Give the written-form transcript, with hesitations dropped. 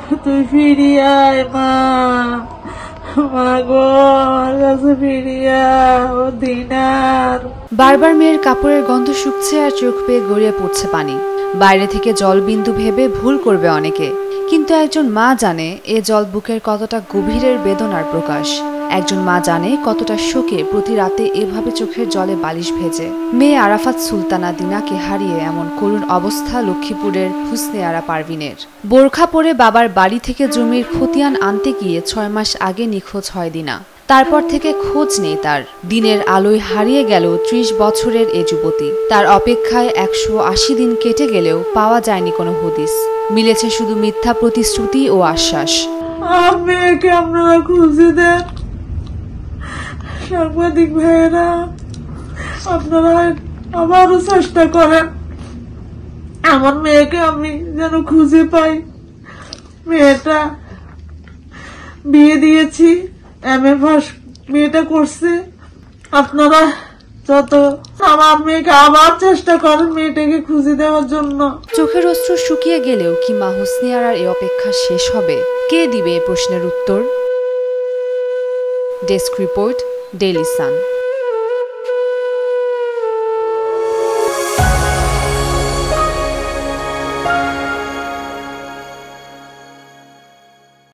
তুই ফিরিয়ে আয় মা, মা গো আমার কাছে ফিরিয়ে আয়, ও দিনার। বারবার মেয়ের কাপড়ের গন্ধ শুকছে আর চোখ বেয়ে গড়িয়ে পড়ছে পানি। বাইরে থেকে জলবিন্দু ভেবে ভুল করবে অনেকে, কিন্তু একজন মা জানে এ জল বুকের কতটা গভীরের বেদনার প্রকাশ। একজন মা জানে কতটা শোকে প্রতি রাতে এভাবে চোখের জলে বালিশ ভেজে। মেয়ে আরাফাত সুলতানা দিনাকে হারিয়ে এমন করুণ অবস্থা লক্ষ্মীপুরের হুসনে আরা পারভিনের। বোরখা পরে বাবার বাড়ি থেকে জমির খতিয়ান আনতে গিয়ে 6 মাস আগে নিখোঁজ হয় দিনা। তারপর থেকে খোঁজ নেই তার। দিনের আলোয় হারিয়ে গেল 30 বছরের এ যুবতী। তার অপেক্ষায় 180 দিন কেটে গেলেও পাওয়া যায়নি কোনো হদিস। মিলেছে শুধু মিথ্যা প্রতিশ্রুতি ও আশ্বাস। মেয়েকে আপনারা খুঁজে দেন, সাংবাদিক ভাইয়েরা আপনারা আবারও চেষ্টা করেন, আমার মেয়েকে আমি যেন খুঁজে পাই। মেয়েটা বিয়ে দিয়েছি, MA পাস মেয়েটা করছে। আপনারা যত আমার মেয়েকে আবার চেষ্টা করেন মেয়েটাকে খুঁজে দেওয়ার জন্য। চোখের অশ্রু শুকিয়ে গেলেও কি মা হুসনে আরার এই অপেক্ষা শেষ হবে? কে দিবে এই প্রশ্নের উত্তর? Desk report, Daily Sun.